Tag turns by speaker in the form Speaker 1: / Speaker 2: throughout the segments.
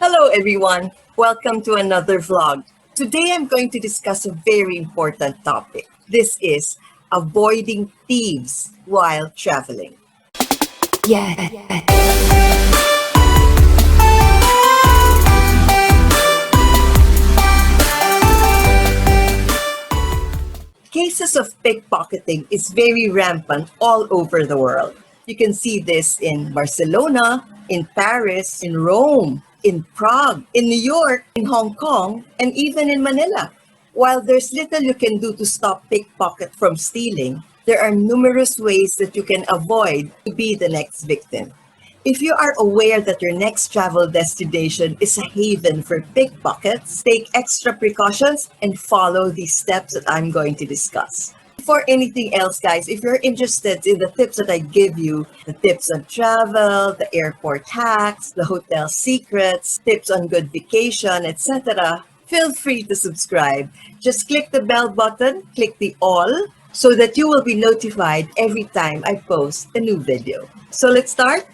Speaker 1: Hello everyone, welcome to another vlog. Today I'm going to discuss a very important topic. This is avoiding thieves while traveling. Cases of pickpocketing is very rampant all over the world. You can see this in Barcelona, in Paris, in Rome, in Prague, in New York, in Hong Kong, and even in Manila. While there's little you can do to stop pickpocket from stealing, there are numerous ways that you can avoid to be the next victim. If you are aware that your next travel destination is a haven for pickpockets, take extra precautions and follow these steps that I'm going to discuss. Before anything else, guys, if you're interested in the tips that I give you, the tips on travel, the airport hacks, the hotel secrets, tips on good vacation, etc., feel free to subscribe. Just click the bell button, click the all, so that you will be notified every time I post a new video. So let's start.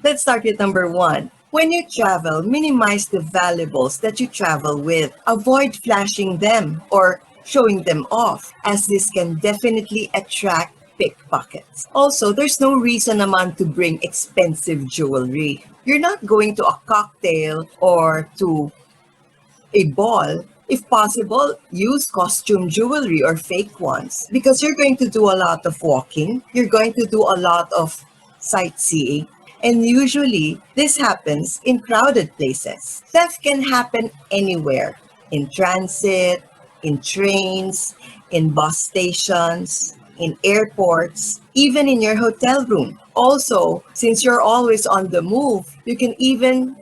Speaker 1: Let's start with number 1. When you travel, minimize the valuables that you travel with. Avoid flashing them or showing them off, as this can definitely attract pickpockets. Also, there's no reason naman to bring expensive jewelry. You're not going to a cocktail or to a ball. If possible, use costume jewelry or fake ones, because you're going to do a lot of walking, you're going to do a lot of sightseeing, and usually this happens in crowded places. Theft can happen anywhere, in transit, in trains, in bus stations, in airports, even in your hotel room. Also, since you're always on the move, you can even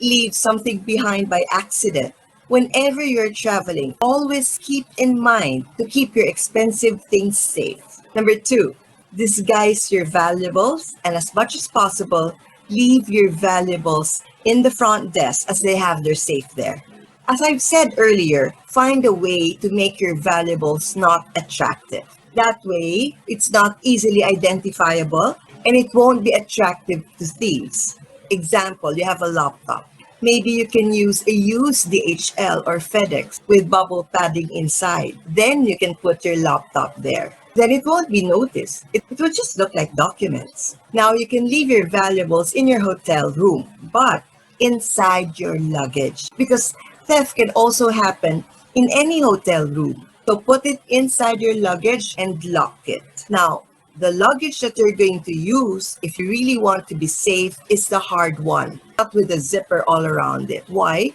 Speaker 1: leave something behind by accident. Whenever you're traveling, always keep in mind to keep your expensive things safe. Number 2, disguise your valuables, and as much as possible, leave your valuables in the front desk as they have their safe there. As I've said earlier, find a way to make your valuables not attractive. That way, it's not easily identifiable and it won't be attractive to thieves. Example, you have a laptop. Maybe you can use a used DHL or FedEx with bubble padding inside. Then you can put your laptop there. Then it won't be noticed. It will just look like documents. Now you can leave your valuables in your hotel room, but inside your luggage, because theft can also happen in any hotel room. So put it inside your luggage and lock it. Now, the luggage that you're going to use, if you really want to be safe, is the hard one, not with a zipper all around it. Why?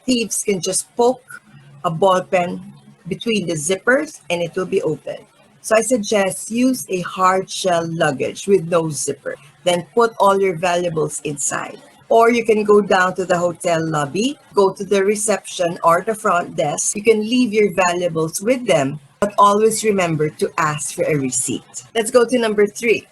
Speaker 1: Thieves can just poke a ball pen between the zippers and it will be open. So I suggest use a hard shell luggage with no zipper. Then put all your valuables inside. Or you can go down to the hotel lobby, go to the reception or the front desk. You can leave your valuables with them, but always remember to ask for a receipt. Let's go to number 3.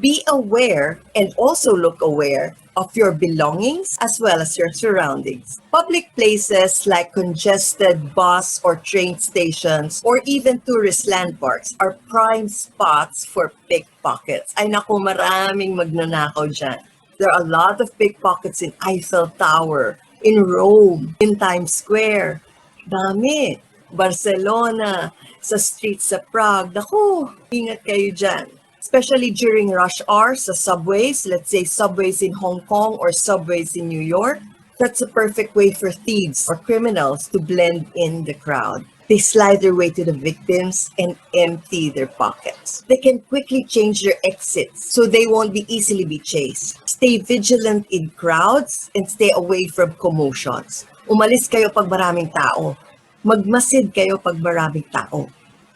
Speaker 1: Be aware and also look aware of your belongings as well as your surroundings. Public places like congested bus or train stations or even tourist landmarks are prime spots for pickpockets. Ay naku, maraming magnanakaw dyan. There are a lot of pickpockets in Eiffel Tower, in Rome, in Times Square. Dami. Barcelona, sa streets sa Prague. Naku, ingat kayo dyan. Especially during rush hour sa subways, let's say subways in Hong Kong or subways in New York. That's a perfect way for thieves or criminals to blend in the crowd. They slide their way to the victims and empty their pockets. They can quickly change their exits so they won't be easily be chased. Stay vigilant in crowds and stay away from commotions. Umalis kayo pag maraming tao. Magmasid kayo pag maraming tao.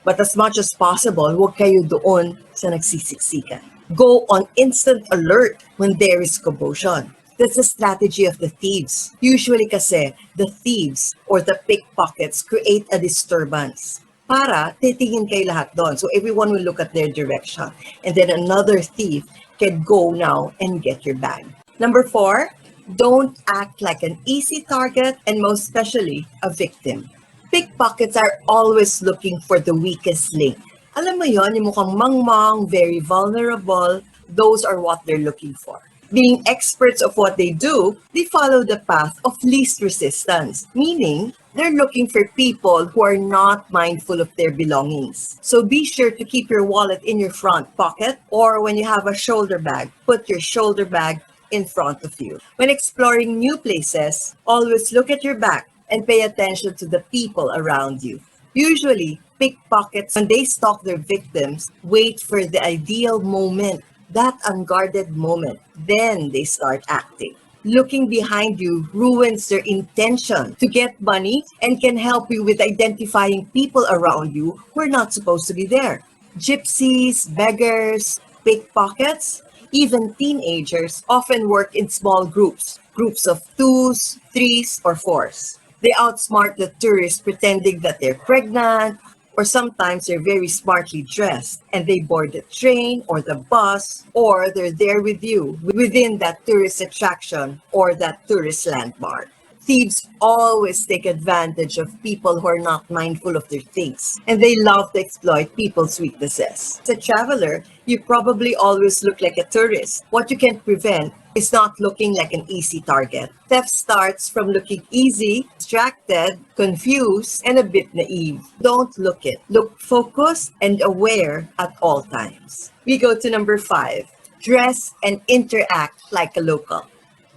Speaker 1: But as much as possible, huwag kayo doon sa nagsisiksikan. Go on instant alert when there is commotion. That's the strategy of the thieves. Usually kasi, the thieves or the pickpockets create a disturbance. Para titingin kayo lahat doon. So everyone will look at their direction. And then another thief can go now and get your bag. Number 4, don't act like an easy target and most especially a victim. Pickpockets are always looking for the weakest link. Alam mo yon, yung mukhang mangmang, very vulnerable, those are what they're looking for. Being experts of what they do, they follow the path of least resistance, meaning they're looking for people who are not mindful of their belongings. So be sure to keep your wallet in your front pocket, or when you have a shoulder bag, put your shoulder bag in front of you. When exploring new places, always look at your back and pay attention to the people around you. Usually, pickpockets, when they stalk their victims, wait for the ideal moment, that unguarded moment. Then they start acting. Looking behind you ruins their intention to get money and can help you with identifying people around you who are not supposed to be there. Gypsies, beggars, pickpockets, even teenagers often work in small groups, groups of twos, threes, or fours. They outsmart the tourists pretending that they're pregnant, or sometimes they're very smartly dressed and they board the train or the bus, or they're there with you within that tourist attraction or that tourist landmark. Thieves always take advantage of people who are not mindful of their things, and they love to exploit people's weaknesses. As a traveler, you probably always look like a tourist. What you can prevent is not looking like an easy target. Theft starts from looking easy, distracted, confused, and a bit naive. Don't look it. Look focused and aware at all times. We go to number 5. Dress and interact like a local.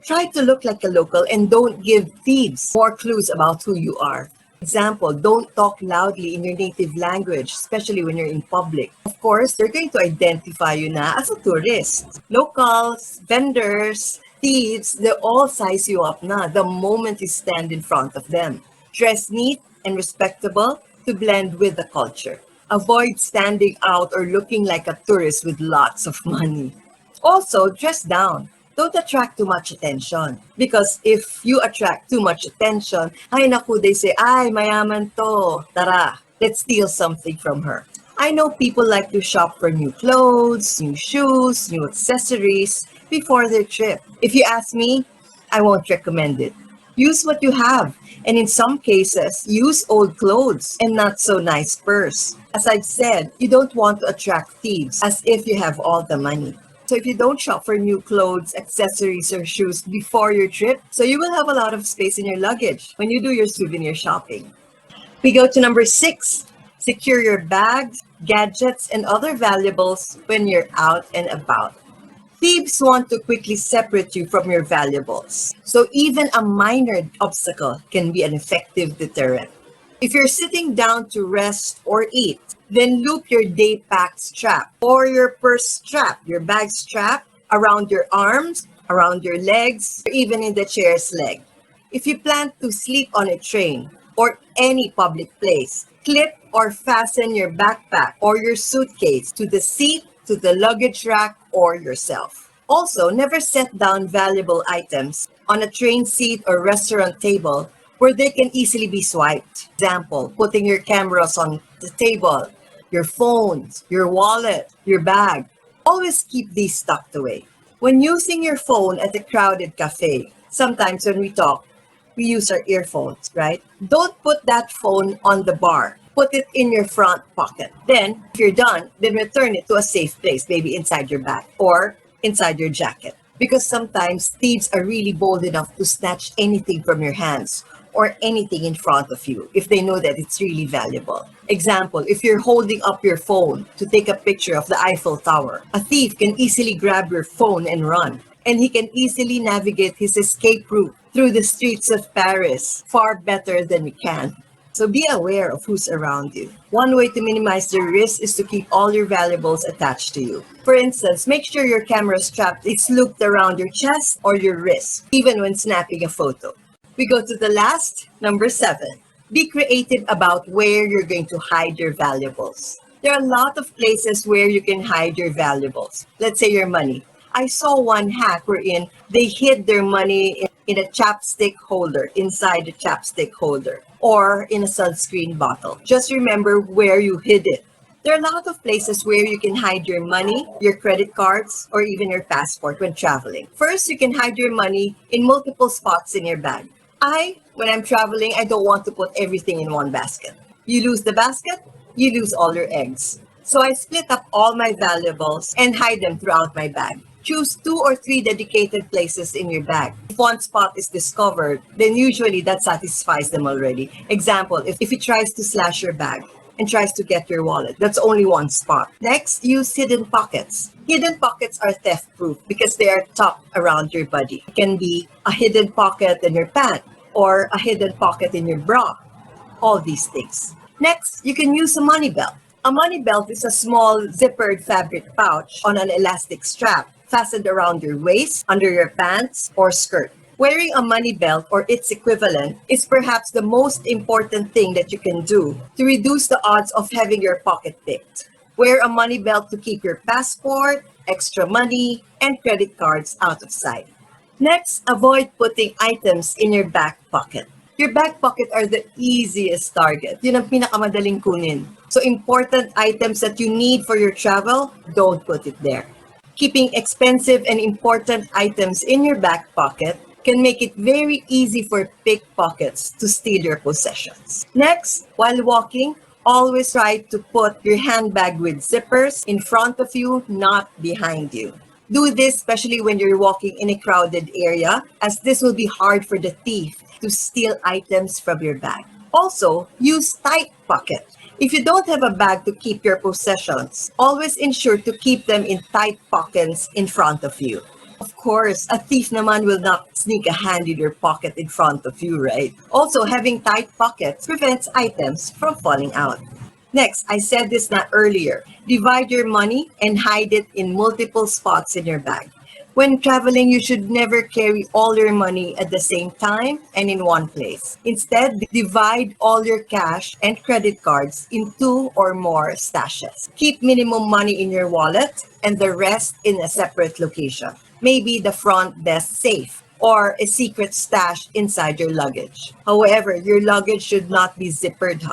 Speaker 1: Try to look like a local and don't give thieves more clues about who you are. Example, don't talk loudly in your native language, especially when you're in public. Of course, they're going to identify you na as a tourist. Locals, vendors, thieves, they all size you up na the moment you stand in front of them. Dress neat and respectable to blend with the culture. Avoid standing out or looking like a tourist with lots of money. Also, dress down. Don't attract too much attention. Because if you attract too much attention, ay naku, they say, ay, mayaman to. Tara, let's steal something from her. I know people like to shop for new clothes, new shoes, new accessories before their trip. If you ask me, I won't recommend it. Use what you have. And in some cases, use old clothes and not so nice purse. As I've said, you don't want to attract thieves as if you have all the money. So if you don't shop for new clothes, accessories, or shoes before your trip, so you will have a lot of space in your luggage when you do your souvenir shopping. We go to number 6. Secure your bags, gadgets, and other valuables when you're out and about. Thieves want to quickly separate you from your valuables. So even a minor obstacle can be an effective deterrent. If you're sitting down to rest or eat, then loop your day pack strap or your purse strap, your bag strap around your arms, around your legs, or even in the chair's leg. If you plan to sleep on a train or any public place, clip or fasten your backpack or your suitcase to the seat, to the luggage rack, or yourself. Also, never set down valuable items on a train seat or restaurant table where they can easily be swiped. Example, putting your cameras on the table, your phones, your wallet, your bag. Always keep these tucked away. When using your phone at a crowded cafe, sometimes when we talk, we use our earphones, right? Don't put that phone on the bar. Put it in your front pocket. Then, if you're done, then return it to a safe place, maybe inside your bag or inside your jacket. Because sometimes thieves are really bold enough to snatch anything from your hands or anything in front of you if they know that it's really valuable. Example, if you're holding up your phone to take a picture of the Eiffel Tower, a thief can easily grab your phone and run. And he can easily navigate his escape route through the streets of Paris far better than we can. So be aware of who's around you. One way to minimize the risk is to keep all your valuables attached to you. For instance, make sure your camera strap is looped around your chest or your wrist, even when snapping a photo. We go to the last, number 7. Be creative about where you're going to hide your valuables. There are a lot of places where you can hide your valuables. Let's say your money. I saw one hack wherein they hid their money in a chapstick holder, inside a chapstick holder, or in a sunscreen bottle. Just remember where you hid it. There are a lot of places where you can hide your money, your credit cards, or even your passport when traveling. First, you can hide your money in multiple spots in your bag. When I'm traveling, I don't want to put everything in one basket. You lose the basket, you lose all your eggs. So I split up all my valuables and hide them throughout my bag. Choose 2 or 3 dedicated places in your bag. If one spot is discovered, then usually that satisfies them already. Example, if he tries to slash your bag and tries to get your wallet, that's only one spot. Next, use hidden pockets. Hidden pockets are theft-proof because they are tucked around your body. It can be a hidden pocket in your pant or a hidden pocket in your bra. All these things. Next, you can use a money belt. A money belt is a small zippered fabric pouch on an elastic strap fastened around your waist, under your pants, or skirt. Wearing a money belt or its equivalent is perhaps the most important thing that you can do to reduce the odds of having your pocket picked. Wear a money belt to keep your passport, extra money, and credit cards out of sight. Next, avoid putting items in your back pocket. Your back pocket are the easiest target. Yun ang pinakamadaling kunin. So important items that you need for your travel, don't put it there. Keeping expensive and important items in your back pocket can make it very easy for pickpockets to steal your possessions. Next, while walking, always try to put your handbag with zippers in front of you, not behind you. Do this especially when you're walking in a crowded area, as this will be hard for the thief to steal items from your bag. Also, use tight pocket. If you don't have a bag to keep your possessions, always ensure to keep them in tight pockets in front of you. Of course, a thief naman will not sneak a hand in your pocket in front of you, right? Also, having tight pockets prevents items from falling out. Next, I said this not earlier, divide your money and hide it in multiple spots in your bag. When traveling, you should never carry all your money at the same time and in one place. Instead, divide all your cash and credit cards in 2 or more stashes. Keep minimum money in your wallet and the rest in a separate location. Maybe the front desk safe or a secret stash inside your luggage. However, your luggage should not be zippered,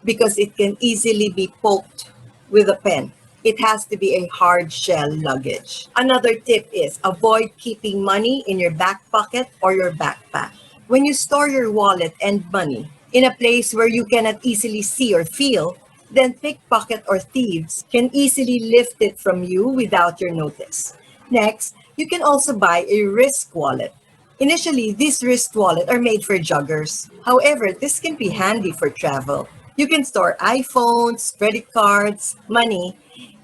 Speaker 1: because it can easily be poked with a pen. It has to be a hard shell luggage. Another tip is avoid keeping money in your back pocket or your backpack. When you store your wallet and money in a place where you cannot easily see or feel, then pickpocket or thieves can easily lift it from you without your notice. Next, you can also buy a wrist wallet. Initially, these wrist wallets are made for joggers. However, this can be handy for travel. You can store iPhones, credit cards, money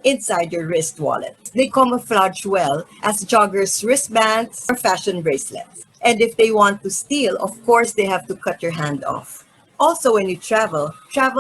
Speaker 1: inside your wrist wallet. They camouflage well as joggers' wristbands or fashion bracelets. And if they want to steal, of course, they have to cut your hand off. Also, when you travel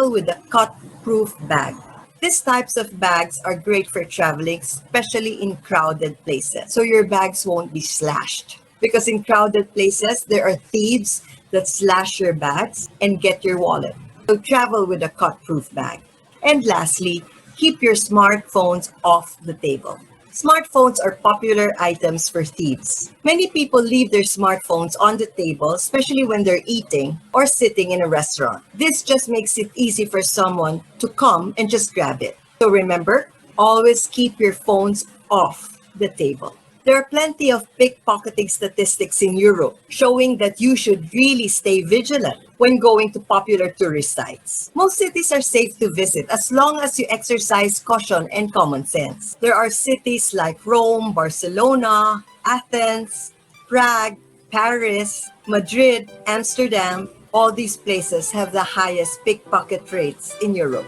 Speaker 1: with a cut-proof bag. These types of bags are great for traveling, especially in crowded places, so your bags won't be slashed. Because in crowded places, there are thieves that slash your bags and get your wallet. So travel with a cut-proof bag. And lastly, keep your smartphones off the table. Smartphones are popular items for thieves. Many people leave their smartphones on the table, especially when they're eating or sitting in a restaurant. This just makes it easy for someone to come and just grab it. So remember, always keep your phones off the table. There are plenty of pickpocketing statistics in Europe showing that you should really stay vigilant when going to popular tourist sites. Most cities are safe to visit as long as you exercise caution and common sense. There are cities like Rome, Barcelona, Athens, Prague, Paris, Madrid, Amsterdam. All these places have the highest pickpocket rates in Europe.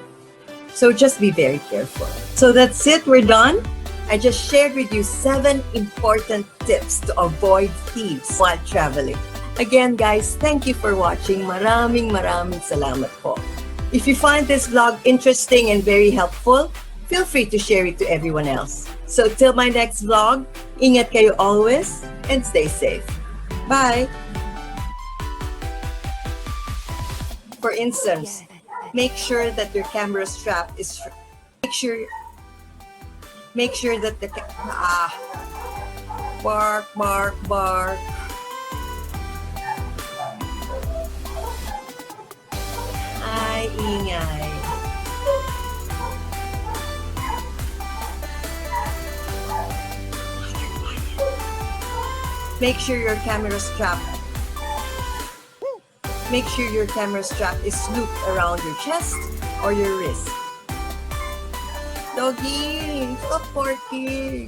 Speaker 1: So just be very careful. So that's it, we're done. I just shared with you 7 important tips to avoid thieves while traveling. Again, guys, thank you for watching. Maraming salamat po. If you find this vlog interesting and very helpful, feel free to share it to everyone else. So till my next vlog, ingat kayo always and stay safe. Bye! For instance, make sure that your camera strap is... Make sure that the... Bark. Ay, ingay. Make sure your camera strap is looped around your chest or your wrist. Doggy, stop barking.